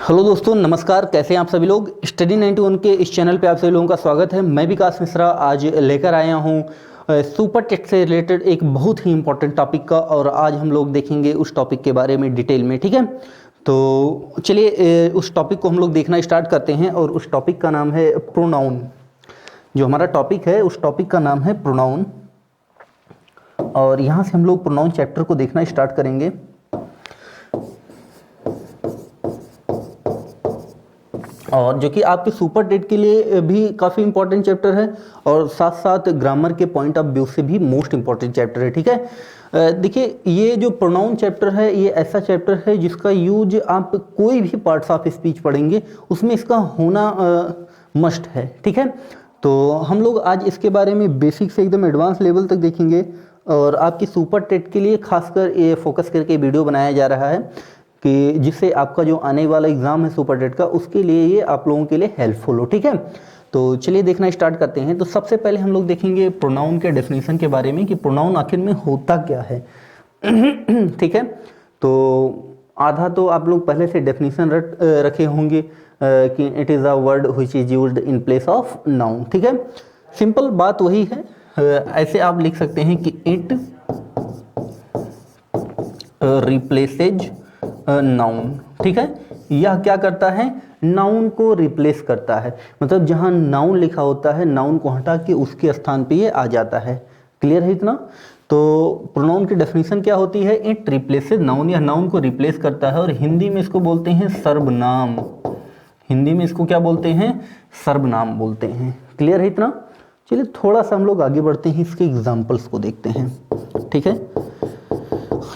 Hello दोस्तों, नमस्कार। कैसे हैं आप सभी लोग। स्टडी 91 के इस चैनल पे आप सभी लोगों का स्वागत है। मैं विकास मिश्रा आज लेकर आया हूँ सुपर टेक्स्ट से रिलेटेड एक बहुत ही इंपॉर्टेंट टॉपिक का, और आज हम लोग देखेंगे उस टॉपिक के बारे में डिटेल में। ठीक है, तो चलिए उस टॉपिक को हम लोग देखना स्टार्ट करते हैं। और उस टॉपिक का नाम है प्रोनाउन। जो हमारा टॉपिक है उस टॉपिक का नाम है प्रोनाउन, और यहाँ से हम लोग प्रोनाउन चैप्टर को देखना स्टार्ट करेंगे। और जो कि आपके सुपर टेट के लिए भी काफ़ी इंपॉर्टेंट चैप्टर है, और साथ साथ ग्रामर के पॉइंट ऑफ व्यू से भी मोस्ट इंपॉर्टेंट चैप्टर है। ठीक है, देखिए ये जो प्रोनाउन चैप्टर है ये ऐसा चैप्टर है जिसका यूज आप कोई भी पार्ट्स ऑफ स्पीच पढ़ेंगे उसमें इसका होना मस्ट है। ठीक है, तो हम लोग आज इसके बारे में बेसिक से एकदम एडवांस लेवल तक देखेंगे, और आपकी सुपर टेट के लिए खासकर ये फोकस करके वीडियो बनाया जा रहा है कि जिससे आपका जो आने वाला एग्ज़ाम है सुपर टेट का उसके लिए ये आप लोगों के लिए हेल्पफुल हो। ठीक है, तो चलिए देखना स्टार्ट करते हैं। तो सबसे पहले हम लोग देखेंगे प्रोनाउन के डेफिनेशन के बारे में कि प्रोनाउन आखिर में होता क्या है। ठीक है, तो आधा तो आप लोग पहले से डेफिनेशन रखे होंगे कि it is a word which is used in place of noun. ठीक है, सिंपल बात वही है। ऐसे आप लिख सकते हैं कि इट रिप्लेसेज नाउन। ठीक है, यह क्या करता है, नाउन को रिप्लेस करता है। मतलब जहां नाउन लिखा होता है नाउन को हटा के उसके स्थान पे ये आ जाता है। क्लियर है इतना। तो प्रोनाउन की डेफिनेशन क्या होती है, इट रिप्लेसेज नाउन, या नाउन को रिप्लेस करता है, और हिंदी में इसको बोलते हैं सर्वनाम। हिंदी में इसको क्या बोलते हैं, सर्वनाम बोलते हैं। क्लियर है इतना। चलिए थोड़ा सा हम लोग आगे बढ़ते हैं, इसके एग्जाम्पल्स को देखते हैं। ठीक है,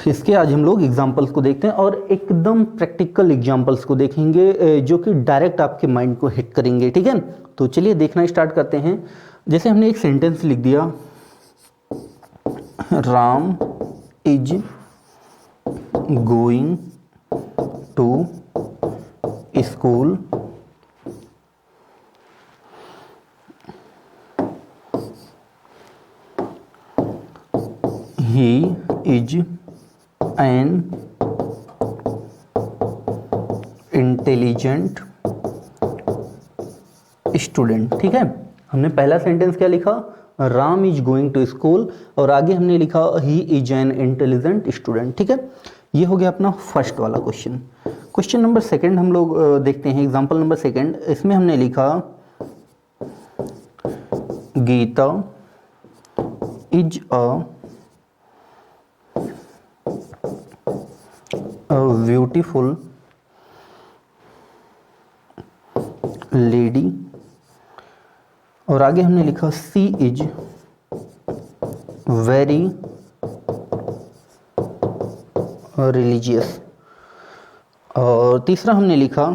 इसके आज हम लोग एग्जाम्पल्स को देखते हैं, और एकदम प्रैक्टिकल एग्जाम्पल्स को देखेंगे जो कि डायरेक्ट आपके माइंड को हिट करेंगे। ठीक है, तो चलिए देखना स्टार्ट करते हैं। जैसे हमने एक सेंटेंस लिख दिया, Ram is going to school, he is an intelligent student. ठीक है, हमने पहला सेंटेंस क्या लिखा, Ram is going to school, और आगे हमने लिखा he is an intelligent student. ठीक है, ये हो गया अपना फर्स्ट वाला क्वेश्चन। क्वेश्चन नंबर सेकंड हम लोग देखते हैं, एग्जांपल नंबर सेकंड। इसमें हमने लिखा Geeta is a beautiful lady, और आगे हमने लिखा सी इज वेरी रिलीजियस, और तीसरा हमने लिखा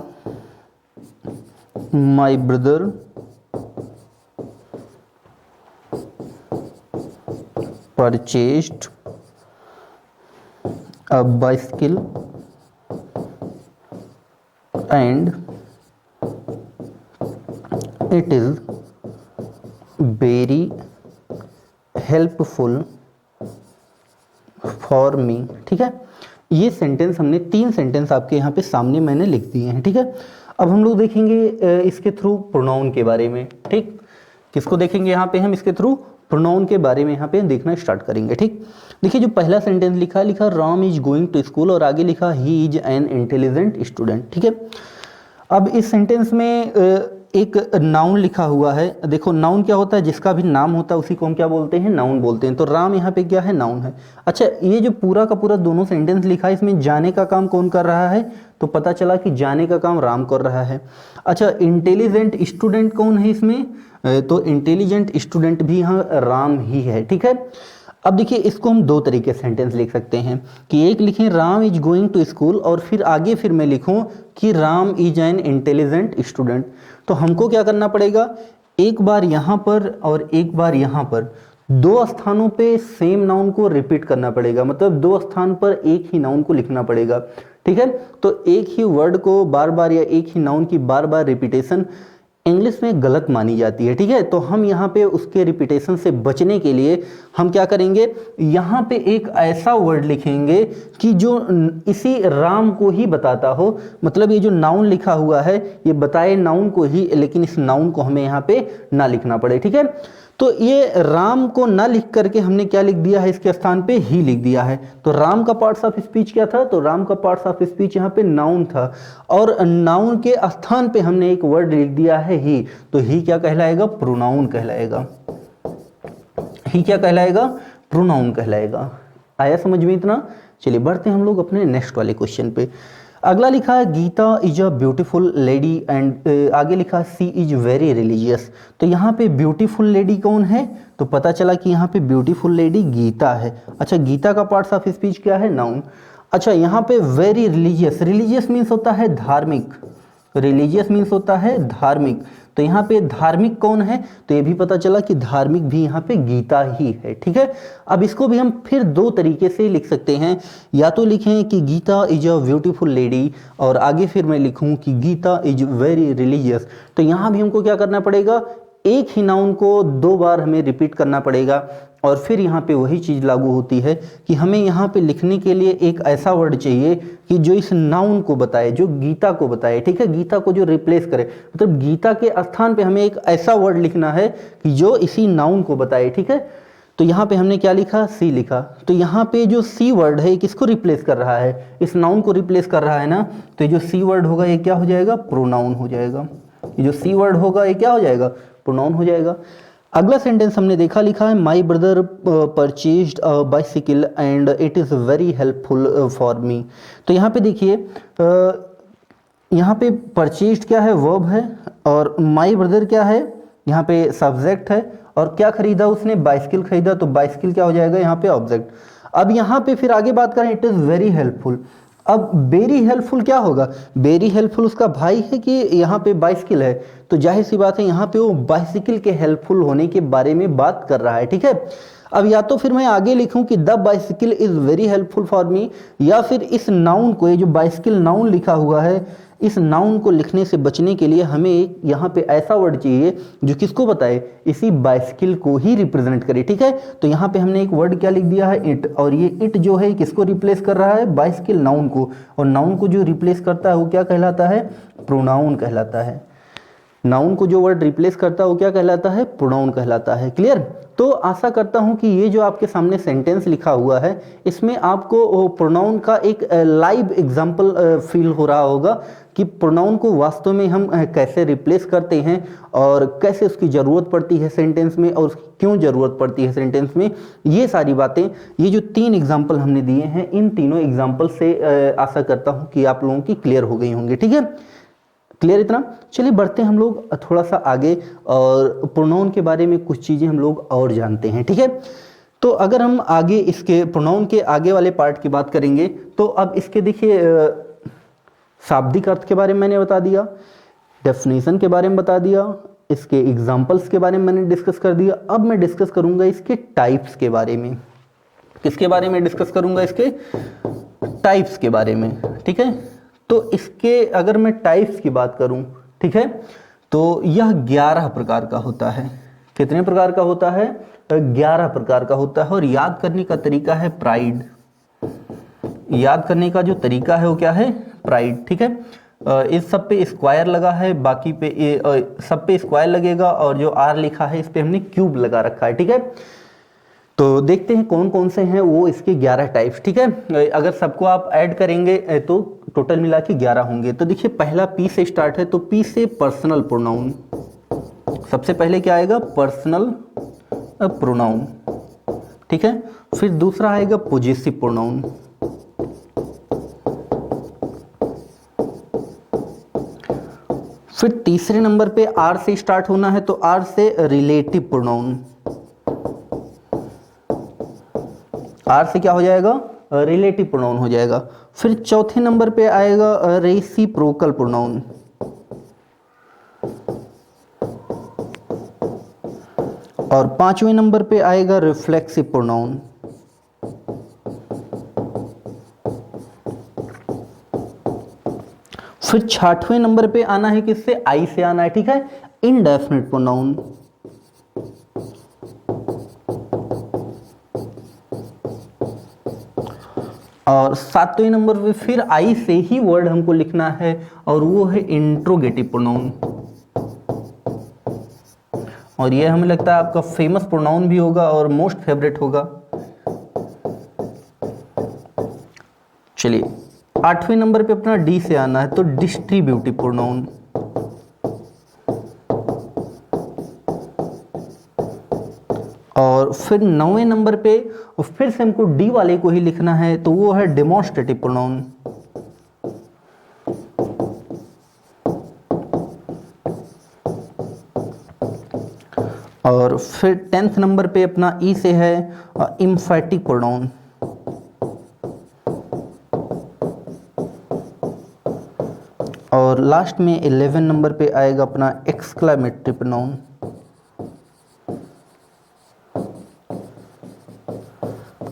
my brother purchased a bicycle and it is very helpful for me। ठीक है, ये सेंटेंस हमने तीन सेंटेंस आपके यहाँ पे सामने मैंने लिख दिए हैं। ठीक है, अब हम लोग देखेंगे इसके थ्रू प्रोनाउन के बारे में। ठीक, किसको देखेंगे यहाँ पे हम, इसके थ्रू प्रोनाउन के बारे में यहाँ पे देखना स्टार्ट करेंगे। ठीक, देखिए जो पहला सेंटेंस लिखा Ram is going to school, और आगे लिखा he is an intelligent student. ठीक है, अब इस सेंटेंस में एक नाउन लिखा हुआ है। देखो नाउन क्या होता है, जिसका भी नाम होता है उसी को हम क्या बोलते हैं, नाउन बोलते हैं। तो राम यहाँ पे क्या है, नाउन है। अच्छा, ये जो पूरा का पूरा दोनों सेंटेंस लिखा है इसमें जाने का काम कौन कर रहा है, तो पता चला कि जाने का काम राम कर रहा है। अच्छा, इंटेलिजेंट स्टूडेंट कौन है इसमें, तो इंटेलिजेंट स्टूडेंट भी यहाँ राम ही है। ठीक है, अब देखिए इसको हम दो तरीके से सेंटेंस लिख सकते हैं कि एक लिखें Ram is going to school, और फिर आगे फिर मैं लिखूं कि Ram is an intelligent student. तो हमको क्या करना पड़ेगा, एक बार यहाँ पर और एक बार यहाँ पर, दो स्थानों पे सेम नाउन को रिपीट करना पड़ेगा। मतलब दो स्थान पर एक ही नाउन को लिखना पड़ेगा। ठीक है, तो एक ही वर्ड को बार बार या एक ही नाउन की बार बार रिपीटेशन इंग्लिश में गलत मानी जाती है, ठीक है। तो हम यहाँ पे उसके रिपीटेशन से बचने के लिए हम क्या करेंगे, यहाँ पे एक ऐसा वर्ड लिखेंगे कि जो इसी राम को ही बताता हो, मतलब ये जो नाउन लिखा हुआ है ये बताए नाउन को ही, लेकिन इस नाउन को हमें यहाँ पे ना लिखना पड़े, ठीक है। तो ये राम को ना लिख करके हमने क्या लिख दिया है, इसके स्थान पे ही लिख दिया है। तो राम का पार्ट्स ऑफ स्पीच क्या था, तो राम का पार्ट्स ऑफ स्पीच यहाँ पे नाउन था, और नाउन के स्थान पे हमने एक वर्ड लिख दिया है ही। तो ही क्या कहलाएगा, प्रोनाउन कहलाएगा। ही क्या कहलाएगा, प्रोनाउन कहलाएगा। आया समझ में इतना। चलिए बढ़ते हैं हम लोग अपने नेक्स्ट वाले क्वेश्चन पे। अगला लिखा है Geeta is a beautiful lady and आगे लिखा है सी इज वेरी रिलीजियस। तो यहाँ पे ब्यूटीफुल लेडी कौन है, तो पता चला कि यहाँ पे ब्यूटीफुल लेडी गीता है। अच्छा, गीता का पार्ट्स ऑफ स्पीच क्या है, नाउन। अच्छा, यहाँ पे वेरी रिलीजियस, रिलीजियस मीन्स होता है धार्मिक, रिलीजियस मीन्स होता है धार्मिक। तो यहाँ पे धार्मिक कौन है, तो ये भी पता चला कि धार्मिक भी यहाँ पे गीता ही है, ठीक है। अब इसको भी हम फिर दो तरीके से लिख सकते हैं, या तो लिखें कि Geeta is a beautiful lady, और आगे फिर मैं लिखूं कि गीता इज वेरी रिलीजियस। तो यहाँ भी हमको क्या करना पड़ेगा, एक ही नाउन को दो बार हमें रिपीट करना पड़ेगा, और फिर यहाँ पे वही चीज़ लागू होती है कि हमें यहाँ पे लिखने के लिए एक ऐसा वर्ड चाहिए कि जो इस नाउन को बताए, जो गीता को बताए, ठीक है, गीता को जो रिप्लेस करे। मतलब गीता के स्थान पे हमें एक ऐसा वर्ड लिखना है कि जो इसी नाउन को बताए, ठीक है। तो यहाँ पे हमने क्या लिखा, सी लिखा। तो यहाँ पे जो सी वर्ड है किसको रिप्लेस कर रहा है, इस नाउन को रिप्लेस कर रहा है ना। तो ये जो सी वर्ड होगा ये क्या हो जाएगा, प्रोनाउन हो जाएगा। ये जो सी वर्ड होगा ये क्या हो जाएगा, प्रोनाउन हो जाएगा। अगला सेंटेंस हमने देखा, लिखा है my brother purchased a bicycle and it is very helpful for me. तो यहाँ पे देखिए, यहाँ पे परचेज्ड क्या है, वर्ब है, और माई ब्रदर क्या है, यहाँ पे सब्जेक्ट है, और क्या खरीदा उसने, बाइसिकल खरीदा। तो बाइसिकल क्या हो जाएगा यहाँ पे, ऑब्जेक्ट। अब यहाँ पे फिर आगे बात करें, इट इज़ वेरी हेल्पफुल। अब वेरी हेल्पफुल क्या होगा, वेरी हेल्पफुल उसका भाई है कि यहाँ पे बाइसिकल है, तो जाहिर सी बात है यहाँ पे वो बाइसिकल के हेल्पफुल होने के बारे में बात कर रहा है, ठीक है। अब या तो फिर मैं आगे लिखूं कि the bicycle is very helpful for me, या फिर इस नाउन को, ये जो बाइसिकल नाउन लिखा हुआ है, इस नाउन को लिखने से बचने के लिए हमें एक यहाँ पे ऐसा वर्ड चाहिए जो किसको बताए, इसी बाइसिकल को ही रिप्रेजेंट करे, ठीक है। तो यहाँ पे हमने एक वर्ड क्या लिख दिया है, इट, और ये इट जो है किसको रिप्लेस कर रहा है, बाइसिकल नाउन को, और नाउन को जो रिप्लेस करता है वो क्या कहलाता है, प्रोनाउन कहलाता है। नाउन को जो वर्ड रिप्लेस करता है वो क्या कहलाता है, प्रोनाउन कहलाता है। क्लियर। तो आशा करता हूं कि ये जो आपके सामने सेंटेंस लिखा हुआ है इसमें आपको प्रोनाउन का एक लाइव एग्जांपल फील हो रहा होगा कि प्रोनाउन को वास्तव में हम कैसे रिप्लेस करते हैं, और कैसे उसकी ज़रूरत पड़ती है सेंटेंस में, और उसकी क्यों ज़रूरत पड़ती है सेंटेंस में। ये सारी बातें, ये जो तीन एग्जाम्पल हमने दिए हैं, इन तीनों एग्जाम्पल से आशा करता हूँ कि आप लोगों की क्लियर हो गई होंगी, ठीक है। क्लियर इतना। चलिए बढ़ते हैं हम लोग थोड़ा सा आगे, और प्रोनाउन के बारे में कुछ चीज़ें हम लोग और जानते हैं, ठीक है। तो अगर हम आगे इसके प्रोनाउन के आगे वाले पार्ट की बात करेंगे, तो अब इसके देखिए शाब्दिक अर्थ के बारे में मैंने बता दिया, डेफिनेशन के बारे में बता दिया, इसके एग्जाम्पल्स के बारे में मैंने डिस्कस कर दिया। अब मैं डिस्कस करूंगा इसके टाइप्स के बारे में। किसके बारे में डिस्कस करूंगा, इसके टाइप्स के बारे में, ठीक है। तो इसके अगर मैं टाइप्स की बात करूं, ठीक है, तो यह 11 प्रकार का होता है। कितने प्रकार का होता है, 11 प्रकार का होता है। और याद करने का तरीका है प्राइड। याद करने का जो तरीका है वो क्या है, प्राइड, ठीक है। इस सब पे स्क्वायर लगा है, बाकी पे सब पे स्क्वायर लगेगा, और जो आर लिखा है इस पे हमने क्यूब लगा रखा है, ठीक है। तो देखते हैं कौन कौन से हैं वो इसके 11 टाइप्स, ठीक है। अगर सबको आप ऐड करेंगे तो टोटल मिला के 11 होंगे। तो देखिए पहला पी से स्टार्ट है, तो पी से पर्सनल प्रोनाउन। सबसे पहले क्या आएगा, पर्सनल प्रोनाउन, ठीक है। फिर दूसरा आएगा पोजेसिव प्रोनाउन। फिर तीसरे नंबर पे आर से स्टार्ट होना है, तो आर से रिलेटिव प्रोनाउन। आर से क्या हो जाएगा, रिलेटिव प्रोनाउन हो जाएगा। फिर चौथे नंबर पे आएगा रेसिप्रोकल प्रोनाउन। और पांचवें नंबर पे आएगा रिफ्लेक्सिव प्रोनाउन। फिर छठवें नंबर पे आना है किससे, आई से आना है, ठीक है। Indefinite pronoun. और 7वें नंबर पे फिर आई से ही वर्ड हमको लिखना है और वो है इंट्रोगेटिव प्रोनाउन। और ये हमें लगता है आपका फेमस प्रोनाउन भी होगा और मोस्ट फेवरेट होगा। चलिए 8वें नंबर पे अपना डी से आना है, तो डिस्ट्रीब्यूटिव प्रोनाउन। और फिर 9वें नंबर पे फिर से हमको डी वाले को ही लिखना है, तो वो है डेमोन्स्ट्रेटिव प्रोनाउन। और फिर 10th नंबर पे अपना ई से है एम्फैटिक प्रोनाउन। और लास्ट में 11 नंबर पे आएगा अपना एक्सक्लेमेटरी प्रोनाउन।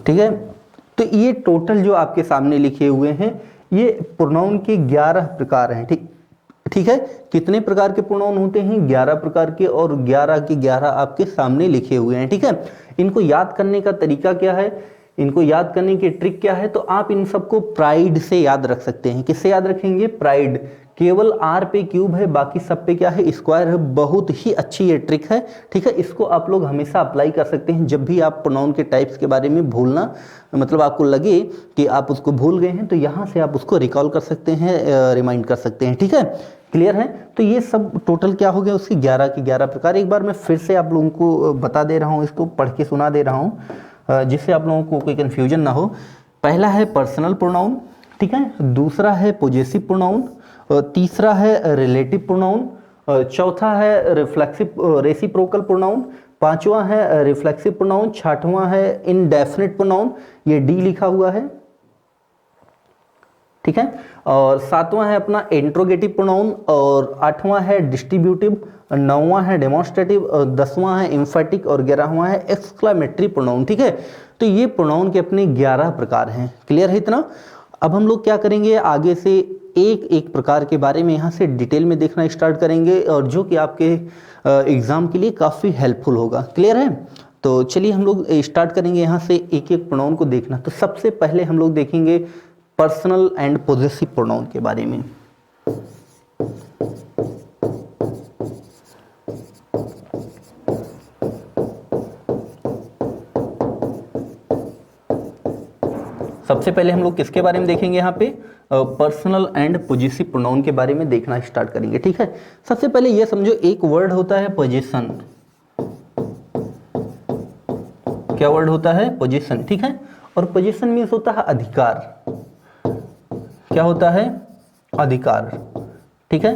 ठीक है, तो ये टोटल जो आपके सामने लिखे हुए हैं ये प्रोनाउन के 11 प्रकार हैं। ठीक है, कितने प्रकार के प्रोनाउन होते हैं? 11 प्रकार के, और 11 के 11 आपके सामने लिखे हुए हैं। ठीक है, इनको याद करने का तरीका क्या है, इनको याद करने की ट्रिक क्या है? तो आप इन सबको प्राइड से याद रख सकते हैं। किससे याद रखेंगे? प्राइड। केवल आर पे क्यूब है, बाकी सब पे क्या है? स्क्वायर है। बहुत ही अच्छी ये ट्रिक है। ठीक है, इसको आप लोग हमेशा अप्लाई कर सकते हैं। जब भी आप प्रोनाउन के टाइप्स के बारे में भूलना, मतलब आपको लगे कि आप उसको भूल गए हैं, तो यहाँ से आप उसको रिकॉल कर सकते हैं, रिमाइंड कर सकते हैं। ठीक है, क्लियर है? तो ये सब टोटल क्या हो गया? उसके 11 के 11 प्रकार। एक बार मैं फिर से आप लोगों को बता दे रहा हूँ, इसको पढ़ के सुना दे रहा हूँ, जिससे आप लोगों को कोई कन्फ्यूजन ना हो। पहला है पर्सनल प्रोनाउन। ठीक है, दूसरा है पॉजेसिव प्रोनाउन, तीसरा है रिलेटिव प्रोनाउन, चौथा है रेसिप्रोकल प्रोनाउन, पांचवा है रिफ्लेक्सिव प्रोनाउन, छठवां है इनडेफिनिट प्रोनाउन, ये डी लिखा हुआ है। ठीक है, और सातवां है अपना इंट्रोगेटिव प्रोनाउन, और आठवां है डिस्ट्रीब्यूटिव, नौवां है डेमोन्स्ट्रेटिव, और 10वां है एम्फैटिक, और 11वां है एक्सक्लेमेटरी प्रोनाउन। ठीक है, तो ये प्रोनाउन के अपने 11 प्रकार हैं। क्लियर है इतना? अब हम लोग क्या करेंगे, आगे से एक एक प्रकार के बारे में यहाँ से डिटेल में देखना स्टार्ट करेंगे, और जो कि आपके एग्जाम के लिए काफ़ी हेल्पफुल होगा। क्लियर है? तो चलिए हम लोग स्टार्ट करेंगे यहाँ से एक एक प्रोनाउन को देखना। तो सबसे पहले हम लोग देखेंगे पर्सनल एंड पॉजेसिव प्रोनाउन के बारे में। सबसे पहले हम लोग किसके बारे में देखेंगे? यहाँ पे पर्सनल एंड पॉजेसिव प्रोनाउन के बारे में देखना स्टार्ट करेंगे। ठीक है, सबसे पहले ये समझो, एक वर्ड होता है पोजीशन। क्या वर्ड होता है? पोजीशन। ठीक है, और पोजीशन मीन्स होता है अधिकार। क्या होता है? अधिकार। ठीक है,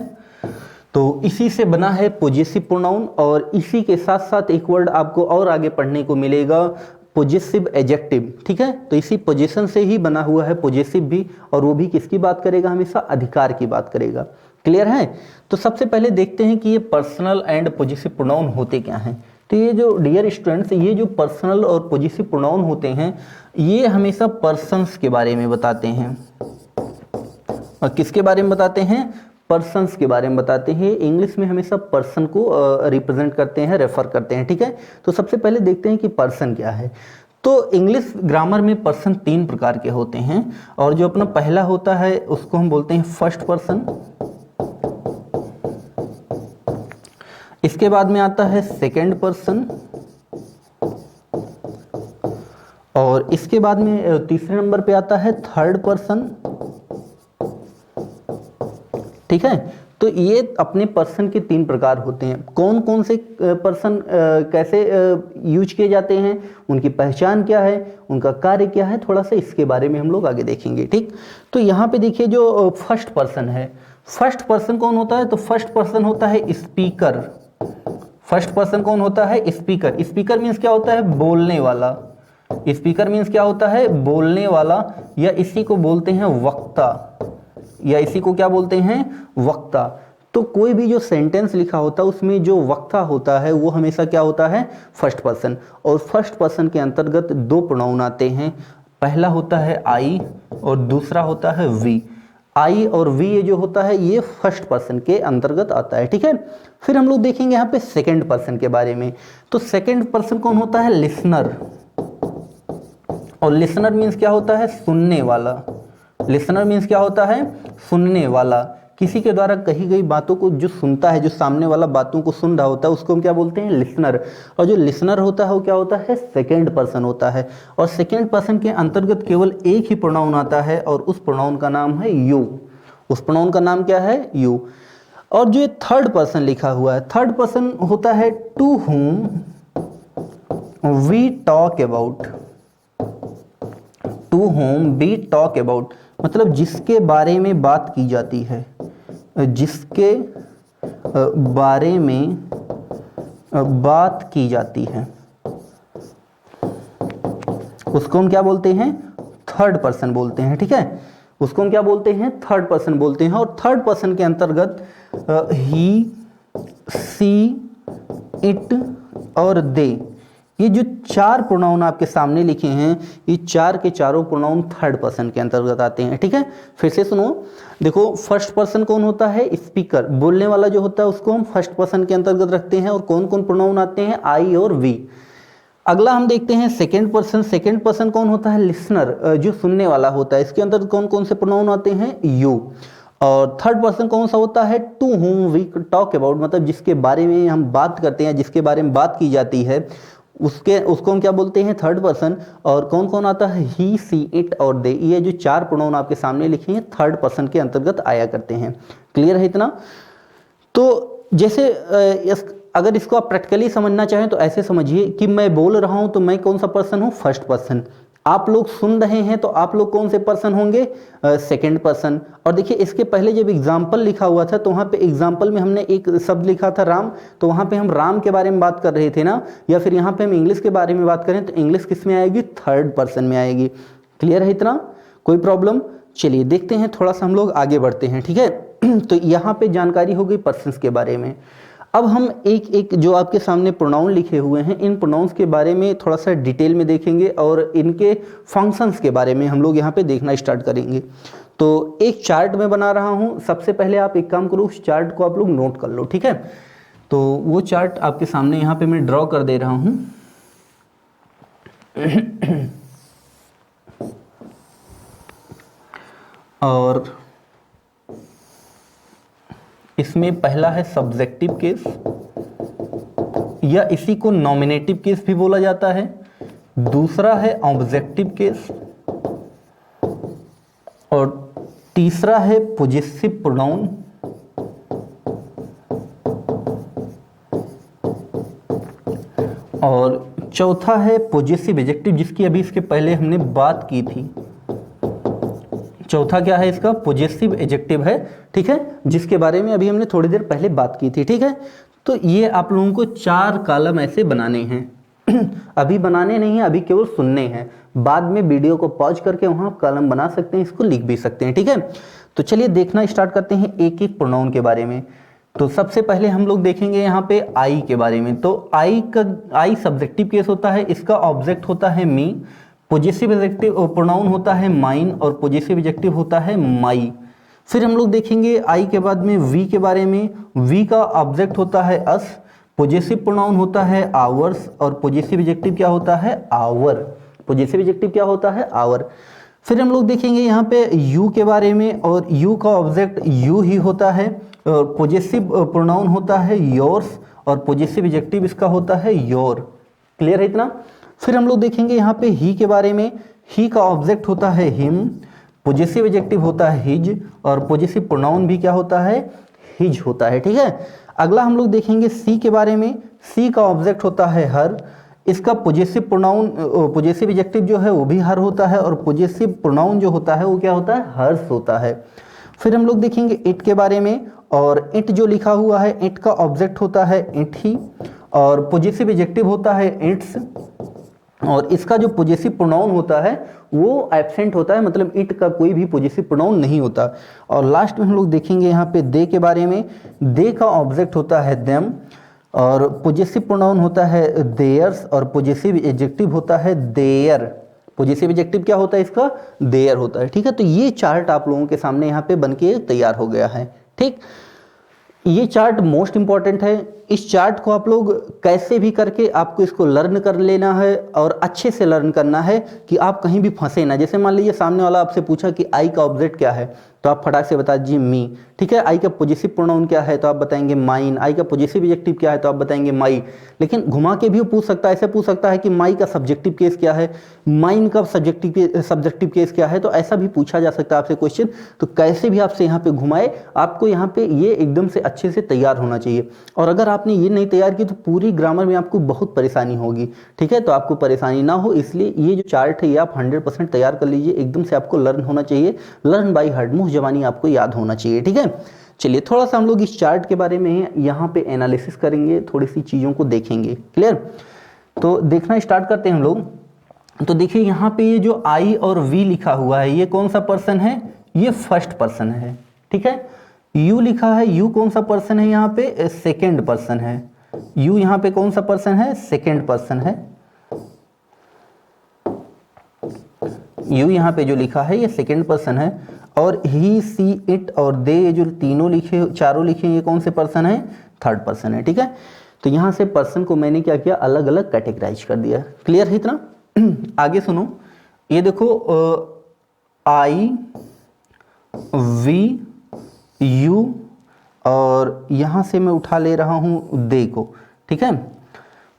तो इसी से बना है पॉजेसिव प्रोनाउन, और इसी के साथ साथ एक वर्ड आपको और आगे पढ़ने को मिलेगा, पॉजेसिव एडजेक्टिव। ठीक है, तो इसी पोजीशन से ही बना हुआ है पॉजेसिव भी, और वो भी किसकी बात करेगा? हमेशा अधिकार की बात करेगा। क्लियर है? तो सबसे पहले देखते हैं कि ये पर्सनल एंड पॉजेसिव प्रोनाउन होते क्या हैं। तो ये जो डियर स्टूडेंट्स, ये जो पर्सनल और पॉजेसिव प्रोनाउन होते हैं, ये हमेशा पर्सन्स के बारे में बताते हैं। और किसके बारे में बताते हैं? पर्सन्स के बारे में बताते हैं। इंग्लिश में हमेशा पर्सन को रिप्रेजेंट करते हैं, रेफर करते हैं। ठीक है, तो सबसे पहले देखते हैं कि पर्सन क्या है। तो इंग्लिश ग्रामर में पर्सन 3 प्रकार के होते हैं, और जो अपना पहला होता है उसको हम बोलते हैं फर्स्ट पर्सन। इसके बाद में आता है सेकंड पर्सन, और इसके बाद में तीसरे नंबर पे आता है थर्ड पर्सन। ठीक है, तो ये अपने पर्सन के 3 प्रकार होते हैं। कौन कौन से पर्सन कैसे यूज किए जाते हैं, उनकी पहचान क्या है, उनका कार्य क्या है, थोड़ा सा इसके बारे में हम लोग आगे देखेंगे। ठीक, तो यहाँ पे देखिए जो फर्स्ट पर्सन है, फर्स्ट पर्सन कौन होता है? तो फर्स्ट पर्सन होता है स्पीकर। फर्स्ट पर्सन कौन होता है? स्पीकर। स्पीकर मीन्स क्या होता है? बोलने वाला। स्पीकर मीन्स क्या होता है? बोलने वाला, या इसी को बोलते हैं वक्ता, या इसी को क्या बोलते हैं? वक्ता। तो कोई भी जो सेंटेंस लिखा होता है उसमें जो वक्ता होता है वो हमेशा क्या होता है? First person. और फर्स्ट पर्सन के अंतर्गत 2 प्रोनाउन आते हैं। पहला होता है आई और दूसरा होता है वी। आई और वी ये जो होता है ये फर्स्ट पर्सन के अंतर्गत आता है, ठीक है। फिर हम लोग देखेंगे यहाँ पे सेकंड पर्सन के बारे में। तो सेकंड पर्सन कौन होता है? लिसनर। और लिसनर मीन्स क्या होता है? सुनने वाला। लिसनर मीन्स क्या होता है? सुनने वाला। किसी के द्वारा कही गई बातों को जो सुनता है, जो सामने वाला बातों को सुन रहा होता है, उसको हम क्या बोलते हैं? लिसनर। और जो लिसनर होता है वो क्या होता है? सेकंड पर्सन होता है। और सेकंड पर्सन के अंतर्गत केवल एक ही प्रोनाउन आता है और उस प्रोनाउन का नाम है यू। उस प्रोनाउन का नाम क्या है? यू। और जो ये थर्ड पर्सन लिखा हुआ है, थर्ड पर्सन होता है to whom we talk about. To whom we talk about मतलब जिसके बारे में बात की जाती है, जिसके बारे में बात की जाती है, उसको हम क्या बोलते हैं? थर्ड पर्सन बोलते हैं, ठीक है। उसको हम क्या बोलते हैं? थर्ड पर्सन बोलते हैं। और थर्ड पर्सन के अंतर्गत ही, सी, इट और दे, ये जो चार प्रोनाउन आपके सामने लिखे हैं, ये चार के चारों प्रोनाउन थर्ड पर्सन के अंतर्गत आते हैं, ठीक है। फिर से सुनो, देखो फर्स्ट पर्सन कौन होता है? स्पीकर, बोलने वाला जो होता है उसको हम फर्स्ट पर्सन के अंतर्गत रखते हैं। और कौन कौन प्रोनाउन आते हैं? आई और वी। अगला हम देखते हैं सेकंड पर्सन। सेकंड पर्सन कौन होता है? लिसनर, जो सुनने वाला होता है। इसके अंदर कौन कौन से प्रोनाउन आते हैं? यू। और थर्ड पर्सन कौन सा होता है? To whom we talk about मतलब जिसके बारे में हम बात करते हैं, जिसके बारे में बात की जाती है, उसको हम क्या बोलते हैं? Third person. और कौन कौन आता है? ही, सी, इट और दे, ये जो चार प्रोनाउन आपके सामने लिखे हैं थर्ड पर्सन के अंतर्गत आया करते हैं। क्लियर है इतना? तो जैसे अगर इसको आप प्रैक्टिकली समझना चाहें तो ऐसे समझिए कि मैं बोल रहा हूं तो मैं कौन सा पर्सन हूं? First person. आप लोग सुन रहे हैं तो आप लोग कौन से पर्सन होंगे? Second person. और देखिए इसके पहले जब एग्जाम्पल लिखा हुआ था तो वहाँ पे एग्जाम्पल में हमने एक शब्द लिखा था राम, तो वहाँ पे हम राम के बारे में बात कर रहे थे ना। या फिर यहाँ पे हम इंग्लिश के बारे में बात करें तो इंग्लिश किस में आएगी? थर्ड पर्सन में आएगी। क्लियर है इतना? कोई प्रॉब्लम? चलिए देखते हैं, थोड़ा सा हम लोग आगे बढ़ते हैं, ठीक है। तो यहाँ पे जानकारी हो गई पर्सन्स के बारे में। अब हम एक एक जो आपके सामने प्रोनाउन लिखे हुए हैं, इन प्रोनाउंस के बारे में थोड़ा सा डिटेल में देखेंगे और इनके फंक्शंस के बारे में हम लोग यहाँ पे देखना स्टार्ट करेंगे। तो एक चार्ट मैं बना रहा हूँ। सबसे पहले आप एक काम करो, उस चार्ट को आप लोग नोट कर लो, ठीक है। तो वो चार्ट आपके सामने यहाँ पे मैं ड्रॉ कर दे रहा हूँ। और इसमें पहला है सब्जेक्टिव केस, या इसी को नॉमिनेटिव केस भी बोला जाता है। दूसरा है ऑब्जेक्टिव केस और तीसरा है पोजेसिव प्रोनाउन। और चौथा है पोजेसिव एडजेक्टिव, जिसकी अभी इसके पहले हमने बात की थी। चौथा क्या है इसका? पोजेसिव एडजेक्टिव है, ठीक है, जिसके बारे में अभी हमने थोड़ी देर पहले बात की थी, ठीक है। तो ये आप लोगों को चार कॉलम ऐसे बनाने हैं। अभी बनाने नहीं है, अभी केवल सुनने हैं। बाद में वीडियो को पॉज करके वहां कॉलम बना सकते हैं, इसको लिख भी सकते हैं, ठीक है। तो चलिए देखना स्टार्ट करते हैं एक एक प्रोनाउन के बारे में। तो सबसे पहले हम लोग देखेंगे यहाँ पे आई के बारे में। तो आई सब्जेक्टिव केस होता है, इसका ऑब्जेक्ट होता है मी। पोजेसिव एडजेक्टिव प्रोनाउन होता है माइन और पोजेसिव एडजेक्टिव होता है माई। फिर हम लोग देखेंगे आई के बाद में वी के बारे में। वी का ऑब्जेक्ट होता है अस, पोजेसिव प्रोनाउन होता है आवर्स और पोजेसिव एडजेक्टिव क्या होता है? आवर। पोजेसिव एडजेक्टिव क्या होता है? आवर। फिर हम लोग देखेंगे यहाँ पे यू के बारे में, और यू का ऑब्जेक्ट यू ही होता है। और पोजेसिव प्रोनाउन होता है योर्स और पोजेसिव एडजेक्टिव इसका होता है योर। क्लियर है इतना? फिर हम लोग देखेंगे यहाँ पे ही के बारे में। ही का ऑब्जेक्ट होता है हिम, पोजेसिव एडजेक्टिव होता है हिज और पोजेसिव प्रोनाउन भी क्या होता है? हिज होता है, ठीक है। अगला हम लोग देखेंगे सी के बारे में। सी का ऑब्जेक्ट होता है हर, इसका पोजेसिव प्रोनाउन पोजेसिव एडजेक्टिव जो है वो भी हर होता है और पोजेसिव प्रोनाउन जो होता है वो क्या होता है? हर्ष होता है। फिर हम लोग देखेंगे इट के बारे में, और इट जो लिखा हुआ है, इट का ऑब्जेक्ट होता है इट ही और पोजेसिव एडजेक्टिव होता है इट्स, और इसका जो पोजेसिव प्रोनाउन होता है वो एब्सेंट होता है, मतलब इट का कोई भी पोजेसिव प्रोनाउन नहीं होता। और लास्ट में हम लोग देखेंगे यहाँ पे दे के बारे में। दे का ऑब्जेक्ट होता है देम और पोजेसिव प्रोनाउन होता है देयर्स और पोजेसिव एडजेक्टिव होता है देयर। पॉजिटिव एडजेक्टिव क्या होता है इसका, देयर होता है। ठीक है, तो ये चार्ट आप लोगों के सामने यहाँ पे बन के तैयार हो गया है। ठीक, ये चार्ट मोस्ट इंपॉर्टेंट है। इस चार्ट को आप लोग कैसे भी करके आपको इसको लर्न कर लेना है और अच्छे से लर्न करना है कि आप कहीं भी फंसे ना। जैसे मान लीजिए सामने वाला आपसे पूछा कि आई का ऑब्जेक्ट क्या है, तो आप फटाक से बता दीजिए मी। ठीक है, आई का पॉजिटिव प्रोनाउन क्या है, तो आप बताएंगे माइन। आई का पॉजिटिव एडजेक्टिव क्या है, तो आप बताएंगे माई। लेकिन घुमा के भी वो पूछ सकता है, ऐसे पूछ सकता है कि माई का सब्जेक्टिव केस क्या है, माइन का सब्जेक्टिव केस क्या है, तो ऐसा भी पूछा जा सकता है आपसे क्वेश्चन। तो कैसे भी आपसे यहाँ पे घुमाए, आपको यहाँ पे ये एकदम से अच्छे से तैयार होना चाहिए। और अगर आपने ये नहीं तैयार की तो पूरी ग्रामर में आपको बहुत परेशानी होगी। ठीक है, तो आपको परेशानी ना हो इसलिए ये जो चार्ट है ये आप 100% तैयार कर लीजिए। एकदम से आपको लर्न होना चाहिए, लर्न बाय हार्ट, मुंह जबानी आपको याद होना चाहिए। ठीक है, चलिए थोड़ा सा हम लोग इस चार्ट के बारे में यहाँ पे एनालिसिस करेंगे, थोड़ी सी चीज़ों को देखेंगे। क्लियर, तो देखना स्टार्ट करते हैं हम लोग। तो देखिए यहाँ पे ये जो आई और वी लिखा हुआ है ये कौन सा पर्सन है, ये फर्स्ट पर्सन है। ठीक है, यू लिखा है, यू कौन सा पर्सन है यहाँ पे, सेकेंड पर्सन है। यू यहाँ पे कौन सा पर्सन है, सेकेंड पर्सन है। यू यहाँ पे जो लिखा है ये सेकेंड पर्सन है। और ही, सी, इट और दे, ये जो तीनों लिखे, चारों लिखे, ये कौन से पर्सन है, थर्ड पर्सन है। ठीक है, तो यहाँ से पर्सन को मैंने क्या किया, अलग अलग कैटेगराइज कर दिया। क्लियर है इतना? आगे सुनो, ये देखो आई, वी, यू और यहाँ से मैं उठा ले रहा हूँ दे को। ठीक है,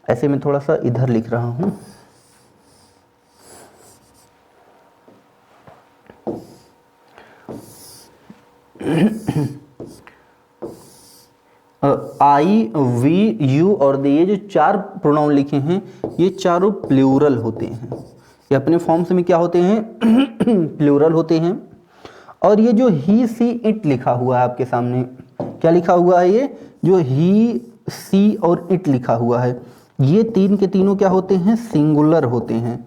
ऐसे मैं थोड़ा सा इधर लिख रहा हूँ। आई, वी, यू और दे, ये जो चार प्रोनाउन लिखे हैं ये चारों प्लूरल होते हैं। ये अपने फॉर्म्स में क्या होते हैं, प्लूरल होते हैं। और ये जो ही, सी, इट लिखा हुआ है आपके सामने, क्या लिखा हुआ है, ये जो ही, सी और इट लिखा हुआ है, ये तीन के तीनों क्या होते हैं, सिंगुलर होते हैं।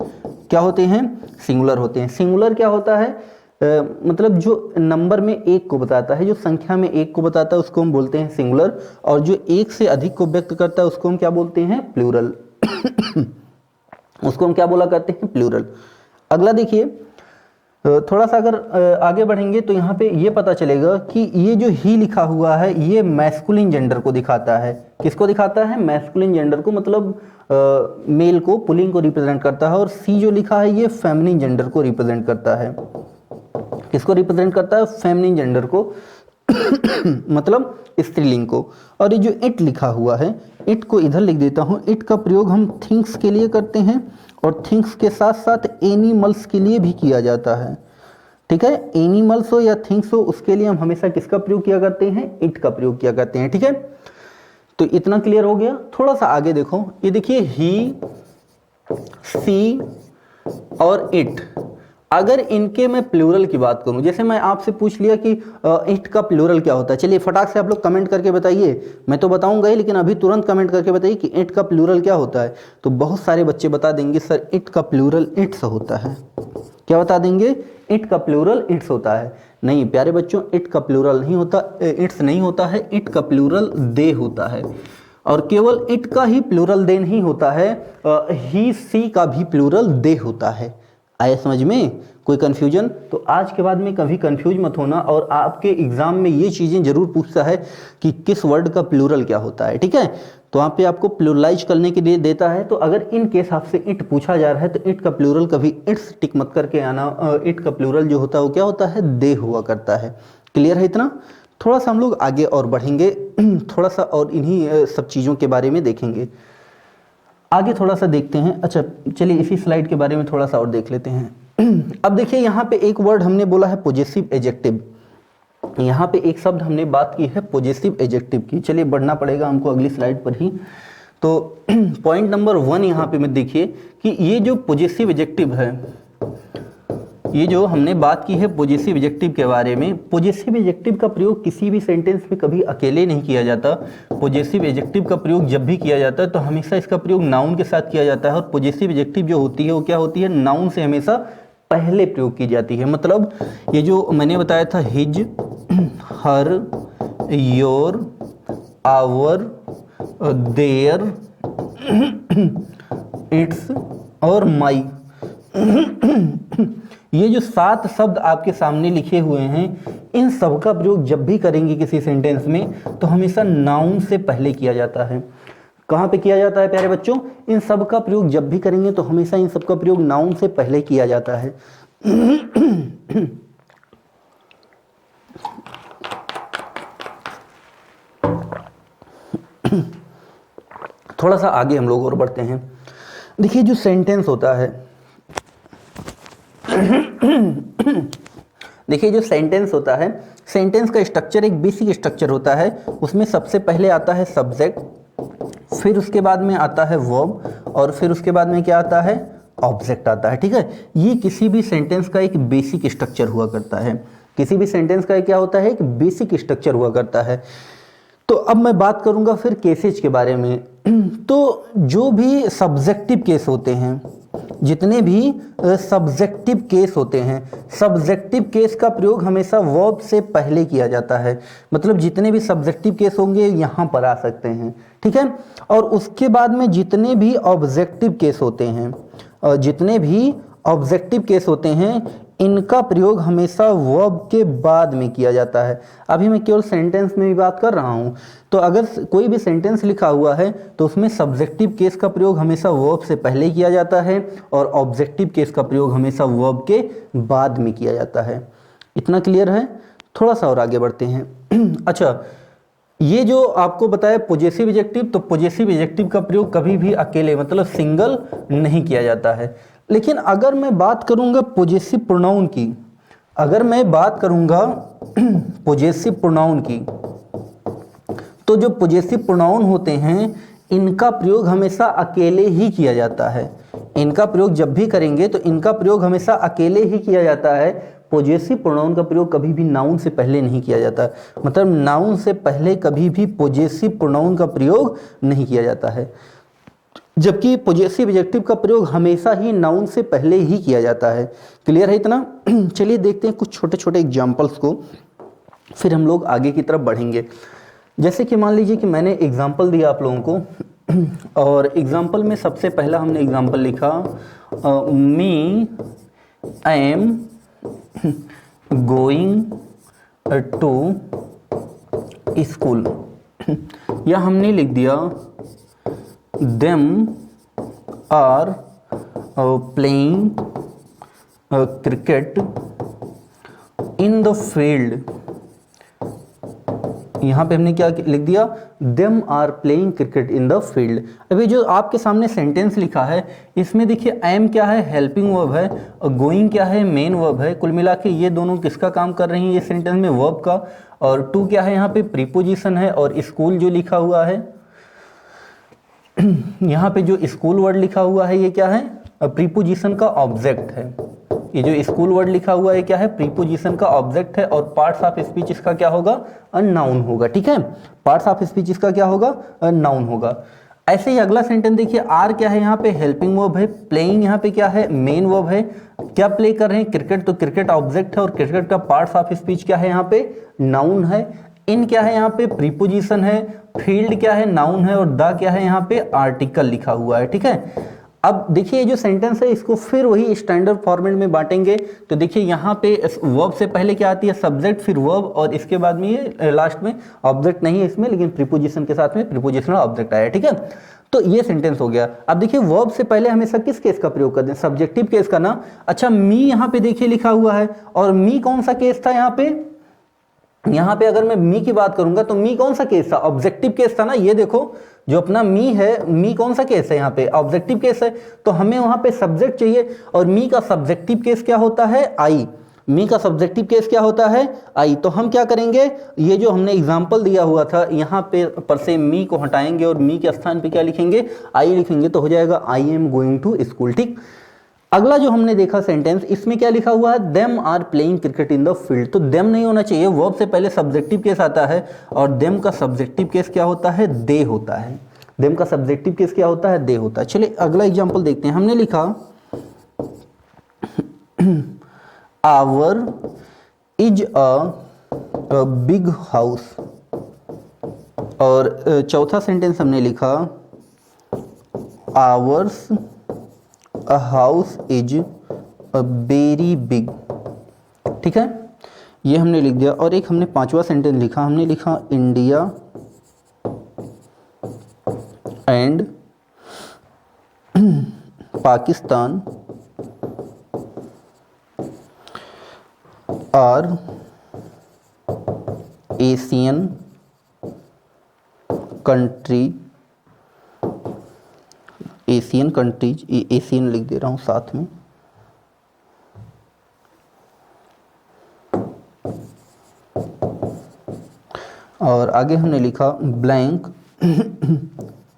क्या होते हैं, सिंगुलर होते हैं। सिंगुलर क्या होता है, मतलब जो नंबर में एक को बताता है, जो संख्या में एक को बताता है उसको हम बोलते हैं सिंगुलर। और जो एक से अधिक को व्यक्त करता है उसको हम क्या बोलते हैं, प्लूरल। उसको हम क्या बोला करते हैं, प्लूरल। अगला देखिए, थोड़ा सा अगर आगे बढ़ेंगे तो यहाँ पे ये पता चलेगा कि ये जो ही लिखा हुआ है ये मैस्कुलिन जेंडर को दिखाता है। किसको दिखाता है, मैस्कुलिन जेंडर को, मतलब मेल को, पुलिंग को रिप्रेजेंट करता है। और सी जो लिखा है ये फेमिनिन जेंडर को रिप्रेजेंट करता है। किसको रिप्रेजेंट करता है, फेमिनिन जेंडर को, मतलब स्त्रीलिंग को। और ये जो इट लिखा हुआ है, इट को इधर लिख देता हूँ। इट का प्रयोग हम थिंग्स के लिए करते हैं और थिंग्स के साथ साथ एनिमल्स के लिए भी किया जाता है। ठीक है, एनिमल्स हो या थिंग्स हो उसके लिए हम हमेशा किसका प्रयोग किया करते हैं, इट का प्रयोग किया करते हैं। ठीक है, तो इतना क्लियर हो गया। थोड़ा सा आगे देखो, ये देखिए ही, सी और इट, अगर इनके मैं प्लूरल की बात करूं, जैसे मैं आपसे पूछ लिया कि इट का प्लूरल क्या होता है, चलिए फटाक से आप लोग कमेंट करके बताइए। मैं तो बताऊंगा ही, लेकिन अभी तुरंत कमेंट करके बताइए कि इट का प्लूरल क्या होता है। तो बहुत सारे बच्चे बता देंगे सर इट का प्लूरल इट्स होता है। क्या बता देंगे, इट का प्लूरल इट्स होता है। नहीं प्यारे बच्चों, इट का प्लूरल नहीं होता, इट्स नहीं होता है, इट का प्लूरल दे होता है। और केवल इट का ही प्लूरल दे नहीं होता है, ही, सी का भी प्लूरल दे होता है। आया समझ में, कोई कंफ्यूजन? तो आज के बाद में कभी कंफ्यूज मत होना। और आपके एग्जाम में ये चीज़ें जरूर पूछता है कि किस वर्ड का प्लूरल क्या होता है। ठीक है, तो वहाँ पे आपको प्लूरलाइज करने के लिए देता है। तो अगर इन केस आपसे इट पूछा जा रहा है तो इट का प्लूरल कभी इट्स टिक मत करके आना। इट का प्लूरल जो होता है वो क्या होता है, दे हुआ करता है। क्लियर है इतना? थोड़ा सा हम लोग आगे और बढ़ेंगे, थोड़ा सा और इन्हीं सब चीज़ों के बारे में देखेंगे। आगे थोड़ा सा देखते हैं। अच्छा चलिए इसी स्लाइड के बारे में थोड़ा सा और देख लेते हैं। अब देखिए यहाँ पे एक वर्ड हमने बोला है पॉजेसिव एडजेक्टिव। यहाँ पे एक शब्द हमने बात की है पॉजेसिव एडजेक्टिव की। चलिए बढ़ना पड़ेगा हमको अगली स्लाइड पर ही। तो पॉइंट नंबर 1 यहाँ पे में देखिए कि ये जो पॉजेसिव एडजेक्टिव है, ये जो हमने बात की है पॉजेसिव एडजेक्टिव के बारे में। पॉजेसिव एडजेक्टिव का प्रयोग किसी भी सेंटेंस में कभी अकेले नहीं किया जाता। पॉजेसिव एडजेक्टिव का प्रयोग जब भी किया जाता है तो हमेशा इसका प्रयोग नाउन के साथ किया जाता है। और पॉजेसिव एडजेक्टिव जो होती है वो क्या होती है, नाउन से हमेशा पहले प्रयोग की जाती है। मतलब ये जो मैंने बताया था his, her, your, our, their, its और माई, ये जो 7 शब्द आपके सामने लिखे हुए हैं, इन सब का प्रयोग जब भी करेंगे किसी सेंटेंस में तो हमेशा नाउन से पहले किया जाता है। कहाँ पे किया जाता है प्यारे बच्चों? इन सब का प्रयोग जब भी करेंगे तो हमेशा इन सब का प्रयोग नाउन से पहले किया जाता है। थोड़ा सा आगे हम लोग और बढ़ते हैं। देखिए जो सेंटेंस होता है, देखिए जो सेंटेंस होता है, सेंटेंस का स्ट्रक्चर एक बेसिक स्ट्रक्चर होता है। उसमें सबसे पहले आता है सब्जेक्ट, फिर उसके बाद में आता है वर्ब, और फिर उसके बाद में क्या आता है? ऑब्जेक्ट आता है। ठीक है, ये किसी भी सेंटेंस का एक बेसिक स्ट्रक्चर हुआ करता है। किसी भी सेंटेंस का क्या होता है? एक बेसिक स्ट्रक्चर हुआ करता है। तो अब मैं बात करूंगा फिर केसेज के बारे में। तो जो भी सब्जेक्टिव केस होते हैं, जितने भी सब्जेक्टिव केस होते हैं, सब्जेक्टिव केस का प्रयोग हमेशा वर्ब से पहले किया जाता है। मतलब जितने भी सब्जेक्टिव केस होंगे यहाँ पर आ सकते हैं। ठीक है, और उसके बाद में जितने भी ऑब्जेक्टिव केस होते हैं, जितने भी ऑब्जेक्टिव केस होते हैं, इनका प्रयोग हमेशा वर्ब के बाद में किया जाता है। अभी मैं केवल सेंटेंस में भी बात कर रहा हूँ। तो अगर कोई भी सेंटेंस लिखा हुआ है तो उसमें सब्जेक्टिव केस का प्रयोग हमेशा वर्ब से पहले किया जाता है और ऑब्जेक्टिव केस का प्रयोग हमेशा वर्ब के बाद में किया जाता है। इतना क्लियर है? थोड़ा सा और आगे बढ़ते हैं। अच्छा, ये जो आपको बताया पॉजेसिव एडजेक्टिव, तो पॉजेसिव एडजेक्टिव का प्रयोग कभी भी अकेले मतलब सिंगल नहीं किया जाता है। लेकिन अगर मैं बात करूंगा पॉजेसिव प्रोनाउन की, अगर मैं बात करूंगा पॉजेसिव प्रोनाउन की, तो जो पॉजेसिव प्रोनाउन होते हैं इनका प्रयोग हमेशा अकेले ही किया जाता है। इनका प्रयोग जब भी करेंगे तो इनका प्रयोग हमेशा अकेले ही किया जाता है। पॉजेसिव प्रोनाउन का प्रयोग कभी भी नाउन से पहले नहीं किया जाता। मतलब नाउन से पहले कभी भी पॉजेसिव प्रोनाउन का प्रयोग नहीं किया जाता है, जबकि पॉजेसिव एडजेक्टिव का प्रयोग हमेशा ही नाउन से पहले ही किया जाता है। क्लियर है इतना? चलिए देखते हैं कुछ छोटे छोटे एग्जाम्पल्स को, फिर हम लोग आगे की तरफ बढ़ेंगे। जैसे कि मान लीजिए कि मैंने एग्जाम्पल दिया आप लोगों को, और एग्जाम्पल में सबसे पहला हमने एग्जाम्पल लिखा मी एम गोइंग टू स्कूल, या हमने लिख दिया them are playing cricket in the field। यहाँ पे हमने क्या लिख दिया? them are playing cricket in the field। अभी जो आपके सामने सेंटेंस लिखा है इसमें देखिए am क्या है? हेल्पिंग वर्ब है, और गोइंग क्या है? मेन वर्ब है। कुल मिला के ये दोनों किसका काम कर रही हैं ये सेंटेंस में? वर्ब का। और टू क्या है यहाँ पे? प्रीपोजिशन है। और स्कूल जो लिखा हुआ है यहाँ पे जो स्कूल वर्ड लिखा हुआ है ये क्या है? प्रीपोजिशन का ऑब्जेक्ट है। ये जो स्कूल वर्ड लिखा हुआ है क्या है? प्रीपोजिशन का ऑब्जेक्ट है। और पार्ट्स ऑफ स्पीच इसका क्या होगा? नाउन होगा। ठीक है, पार्ट्स ऑफ स्पीच इसका क्या होगा? नाउन होगा। ऐसे ही अगला सेंटेंस देखिए, आर क्या है यहाँ पे? हेल्पिंग वर्ब है। प्लेइंग यहाँ पे क्या है? मेन वर्ब है। क्या प्ले कर रहे हैं? क्रिकेट, तो क्रिकेट ऑब्जेक्ट है और क्रिकेट का पार्ट्स ऑफ स्पीच क्या है यहाँ पे? नाउन है। इन क्या है यहाँ पे? प्रीपोजिशन है। फील्ड क्या है? नाउन है। और द क्या है यहाँ पे? आर्टिकल लिखा हुआ है। ठीक है, अब देखिए ये जो सेंटेंस है इसको फिर वही स्टैंडर्ड फॉर्मेट में बांटेंगे। तो देखिए यहाँ पे वर्ब से पहले क्या आती है? सब्जेक्ट, फिर वर्ब, और इसके बाद में ये लास्ट में ऑब्जेक्ट नहीं है इसमें, लेकिन प्रीपोजिशन के साथ में प्रीपोजिशनल ऑब्जेक्ट आया। ठीक है, तो ये सेंटेंस हो गया। अब देखिए वर्ब से पहले हमेशा किस केस का प्रयोग करते हैं? सब्जेक्टिव केस का ना। अच्छा, मी यहाँ पे देखिए लिखा हुआ है, और मी कौन सा केस था यहाँ पे? यहाँ पे अगर मैं मी की बात करूंगा तो मी कौन सा केस था? ऑब्जेक्टिव केस था ना। ये देखो जो अपना मी है, मी कौन सा केस है यहाँ पे? ऑब्जेक्टिव केस है। तो हमें वहां पे सब्जेक्ट चाहिए, और मी का सब्जेक्टिव केस क्या होता है? आई। मी का सब्जेक्टिव केस क्या होता है? आई। तो हम क्या करेंगे? ये जो हमने एग्जाम्पल दिया हुआ था यहाँ पे पर से मी को हटाएंगे और मी के स्थान पे क्या लिखेंगे? आई लिखेंगे, तो हो जाएगा I am going to school. ठीक, अगला जो हमने देखा सेंटेंस, इसमें क्या लिखा हुआ है? Them are playing cricket in the field. तो देम नहीं होना चाहिए, वर्ब से पहले सब्जेक्टिव केस आता है, और देम का सब्जेक्टिव केस क्या होता है? दे होता है। देम का सब्जेक्टिव केस क्या होता है? दे होता है। चलिए अगला एग्जांपल देखते हैं। हमने लिखा our is a big house, और चौथा सेंटेंस हमने लिखा hours a house is a very big. ठीक है, ये हमने लिख दिया। और एक हमने पांचवा सेंटेंस लिखा, हमने लिखा India and Pakistan are Asian countries, Asian लिख दे रहा हूँ साथ में। और आगे हमने लिखा ब्लैंक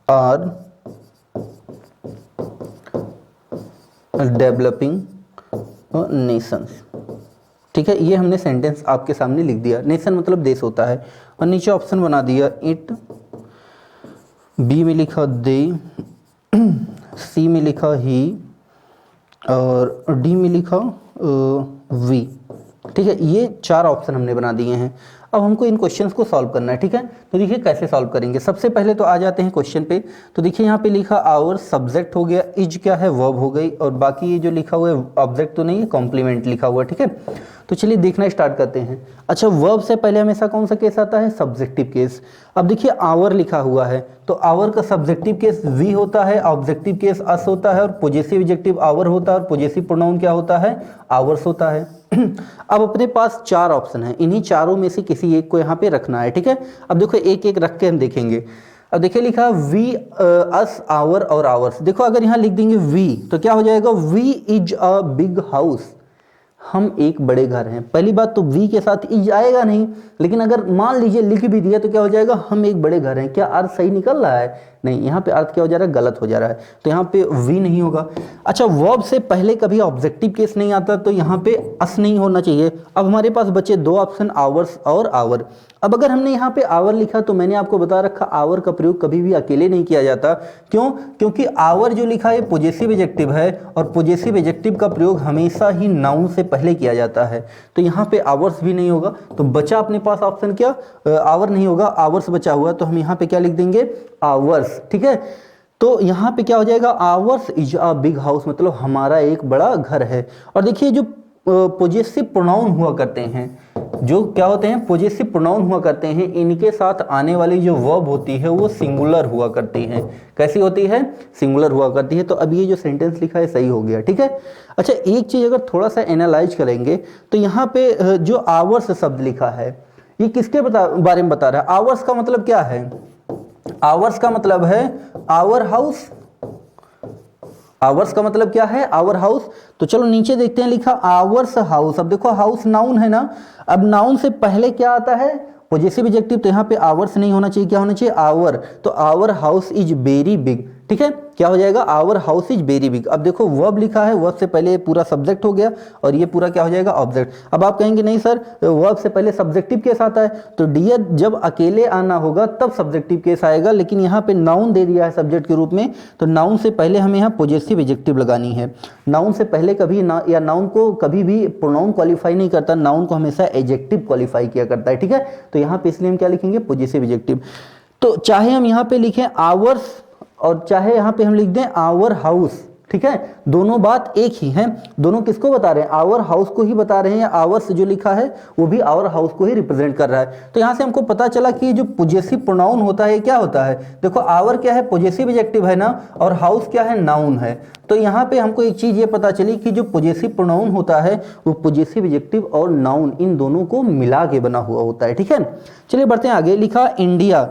आर डेवलपिंग नेशंस। ठीक है, ये हमने सेंटेंस आपके सामने लिख दिया। नेशन मतलब देश होता है। और नीचे ऑप्शन बना दिया इट, बी में लिखा दे, सी में लिखा ही, और डी में लिखा वी। ठीक है, ये चार ऑप्शन हमने बना दिए हैं। अब हमको इन क्वेश्चंस को सॉल्व करना है। ठीक है, तो देखिए कैसे सॉल्व करेंगे। सबसे पहले तो आ जाते हैं क्वेश्चन पे। तो देखिए यहाँ पे लिखा आवर, सब्जेक्ट हो गया, इज क्या है वर्ब हो गई, और बाकी ये जो लिखा हुआ है ऑब्जेक्ट तो नहीं है, कॉम्प्लीमेंट लिखा हुआ है। ठीक है, तो चलिए देखना स्टार्ट करते हैं। अच्छा, वर्ब से पहले हमेशा कौन सा केस आता है? Subjective case. अब देखिए आवर लिखा हुआ है, तो आवर का सब्जेक्टिव केस वी होता है, ऑब्जेक्टिव केस अस होता है, और पॉजेसिव एडजेक्टिव आवर होता है, और पॉजेसिव प्रोनाउन क्या होता है? आवर्स होता है। अब अपने पास चार ऑप्शन है, इन्हीं चारों में से किसी एक को यहाँ पे रखना है। ठीक है, अब देखो एक एक रख के हम देखेंगे। अब देखिए लिखा वी, अस, आवर और आवर्स। देखो अगर यहाँ लिख देंगे वी तो क्या हो जाएगा? We is a big house, हम एक बड़े घर हैं। पहली बात तो वी के साथ इज आएगा नहीं, लेकिन अगर मान लीजिए लिख भी दिया तो क्या हो जाएगा? हम एक बड़े घर हैं। क्या अर्थ सही निकल रहा है? नहीं, यहाँ पे अर्थ क्या हो जा रहा है? गलत हो जा रहा है। तो यहाँ पे वी नहीं होगा। अच्छा, वर्ब से पहले कभी ऑब्जेक्टिव केस नहीं आता, तो यहाँ पे अस नहीं होना चाहिए। अब हमारे पास बचे दो ऑप्शन, आवर्स और आवर। अब अगर हमने यहाँ पे आवर लिखा तो मैंने आपको बता रखा आवर का प्रयोग कभी भी अकेले नहीं किया जाता। क्यों? क्योंकि आवर जो लिखा है पॉजेसिव एडजेक्टिव है, और पॉजेसिव एडजेक्टिव का प्रयोग हमेशा ही नाउन से पहले किया जाता है। तो यहाँ पे आवर्स भी नहीं होगा। तो बचा अपने पास ऑप्शन क्या? आवर नहीं होगा, आवर्स बचा हुआ। तो हम यहाँ पे क्या लिख देंगे? आवर्स। ठीक है, तो यहाँ पे क्या हो जाएगा? Hours is a big house, मतलब हमारा एक बड़ा घर है। और देखिए जो पॉजेसिव प्रोनाउन हुआ करते हैं, जो क्या होते हैं? पॉजेसिव प्रोनाउन हुआ करते हैं, इनके साथ आने वाली जो वर्ब होती है वो सिंगुलर हुआ करती है। कैसी होती है? सिंगुलर हुआ करती है। तो अब ये जो सेंटेंस लिखा है सही हो गया। ठीक है, अच्छा एक चीज अगर थोड़ा सा एनालाइज करेंगे तो यहाँ पे जो आवर्स शब्द लिखा है ये किसके बारे में बता रहा है? आवर्स का मतलब क्या है? आवर्स का मतलब है आवर हाउस। आवर्स का मतलब क्या है? Our house. तो चलो नीचे देखते हैं, लिखा आवर्स हाउस। अब देखो हाउस नाउन है ना, अब नाउन से पहले क्या आता है? Possessive adjective. तो यहाँ पे आवर्स नहीं होना चाहिए, क्या होना चाहिए? आवर। तो our house is very big. ठीक है, क्या हो जाएगा? Our house is very big. अब देखो वर्ब लिखा है, वर्ब से पहले पूरा सब्जेक्ट हो गया, और ये पूरा क्या हो जाएगा? ऑब्जेक्ट। अब आप कहेंगे नहीं सर वर्ब से पहले सब्जेक्टिव केस आता है। तो डियर जब अकेले आना होगा तब सब्जेक्टिव केस आएगा, लेकिन यहाँ पे नाउन दे दिया है सब्जेक्ट के रूप में, तो नाउन से पहले हमें यहाँ पॉजेसिव एडजेक्टिव लगानी है। नाउन से पहले कभी ना, या नाउन को कभी भी प्रोनाउन क्वालिफाई नहीं करता, नाउन को हमेशा एडजेक्टिव क्वालिफाई किया करता है। ठीक है, तो यहाँ पे इसलिए हम क्या लिखेंगे? Possessive adjective. तो चाहे हम यहाँ पे लिखें आवर्स और चाहे यहाँ पे हम लिख दें आवर हाउस। ठीक है, दोनों बात एक ही है। दोनों किसको बता रहे हैं? आवर हाउस को ही बता रहे हैं। आवर्स जो लिखा है वो भी आवर हाउस को ही रिप्रेजेंट कर रहा है। तो यहाँ से हमको पता चला कि जो पॉजेसिव प्रोनाउन होता है क्या होता है? देखो आवर क्या है? पॉजेसिव एडजेक्टिव है ना, और हाउस क्या है? नाउन है। तो यहाँ पे हमको एक चीज ये पता चली कि जो पॉजेसिव प्रोनाउन होता है वो पॉजेसिव एडजेक्टिव और नाउन इन दोनों को मिला के बना हुआ होता है। ठीक है, चलिए बढ़ते हैं आगे। लिखा India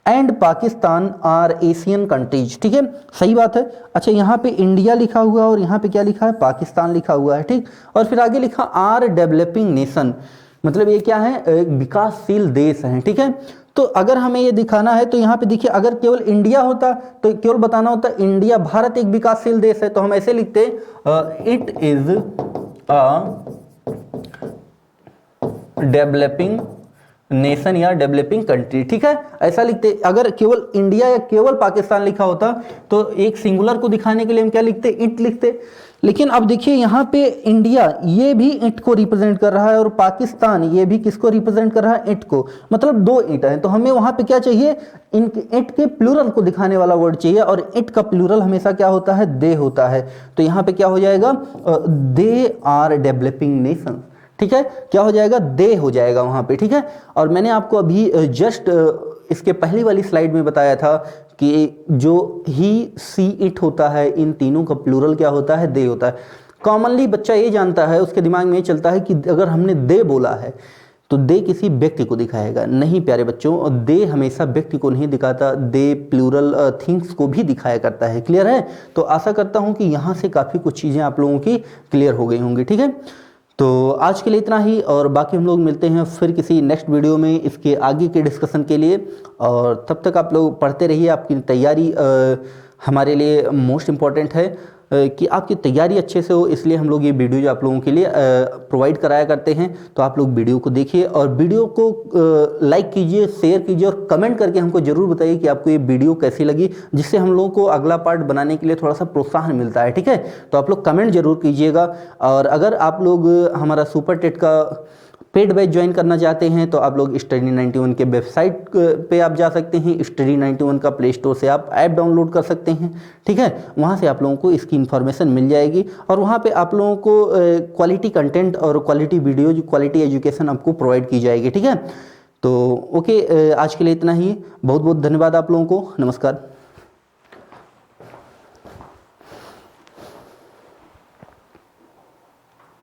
and Pakistan are Asian countries. ठीक है, सही बात है। अच्छा यहाँ पे इंडिया लिखा हुआ है और यहाँ पे क्या लिखा है? पाकिस्तान लिखा हुआ है। ठीक, और फिर आगे लिखा आर डेवलपिंग नेशन, मतलब ये क्या है? एक विकासशील देश है। ठीक है, तो अगर हमें ये दिखाना है तो यहाँ पे देखिए अगर केवल इंडिया होता तो केवल बताना होता इंडिया, भारत एक विकासशील देश है, तो हम ऐसे लिखते it is a developing nation या डेवलपिंग कंट्री, ठीक है, ऐसा लिखते। अगर केवल इंडिया या केवल पाकिस्तान लिखा होता तो एक सिंगुलर को दिखाने के लिए हम क्या लिखते, इट लिखते। लेकिन अब देखिए यहाँ पे इंडिया ये भी इट को रिप्रेजेंट कर रहा है और पाकिस्तान ये भी किसको रिप्रेजेंट कर रहा है, इट को, मतलब दो इट है। तो हमें वहां पे क्या चाहिए, इट के प्लूरल को दिखाने वाला वर्ड चाहिए, और इट का प्लूरल हमेशा क्या होता है, दे होता है। तो यहाँ पे क्या हो जाएगा, दे आर डेवलपिंग नेशन, ठीक है, क्या हो जाएगा, दे हो जाएगा वहां पे, ठीक है। और मैंने आपको अभी जस्ट इसके पहली वाली स्लाइड में बताया था कि जो ही, सी, इट होता है, इन तीनों का प्लूरल क्या होता है, दे होता है। कॉमनली बच्चा ये जानता है, उसके दिमाग में ये चलता है कि अगर हमने दे बोला है तो दे किसी व्यक्ति को दिखाएगा। नहीं प्यारे बच्चों, दे हमेशा व्यक्ति को नहीं दिखाता, दे प्लूरल थिंग्स को भी दिखाया करता है। क्लियर है? तो आशा करता हूँ कि यहाँ से काफ़ी कुछ चीज़ें आप लोगों की क्लियर हो गई होंगी, ठीक है। तो आज के लिए इतना ही, और बाकी हम लोग मिलते हैं फिर किसी नेक्स्ट वीडियो में इसके आगे के डिस्कशन के लिए। और तब तक आप लोग पढ़ते रहिए, आपकी तैयारी हमारे लिए मोस्ट इम्पॉर्टेंट है कि आपकी तैयारी अच्छे से हो, इसलिए हम लोग ये वीडियो जो आप लोगों के लिए प्रोवाइड कराया करते हैं। तो आप लोग वीडियो को देखिए और वीडियो को लाइक कीजिए, शेयर कीजिए और कमेंट करके हमको ज़रूर बताइए कि आपको ये वीडियो कैसी लगी, जिससे हम लोगों को अगला पार्ट बनाने के लिए थोड़ा सा प्रोत्साहन मिलता है, ठीक है। तो आप लोग कमेंट जरूर कीजिएगा। और अगर आप लोग हमारा सुपर टेट का पेड बैच ज्वाइन करना चाहते हैं तो आप लोग स्टडी 91 के वेबसाइट पे आप जा सकते हैं। स्टडी 91 का प्ले स्टोर से आप ऐप डाउनलोड कर सकते हैं, ठीक है। वहाँ से आप लोगों को इसकी इन्फॉर्मेशन मिल जाएगी और वहाँ पे आप लोगों को क्वालिटी कंटेंट और क्वालिटी वीडियो, क्वालिटी एजुकेशन आपको प्रोवाइड की जाएगी, ठीक है। तो ओके, आज के लिए इतना ही। बहुत बहुत धन्यवाद आप लोगों को। नमस्कार।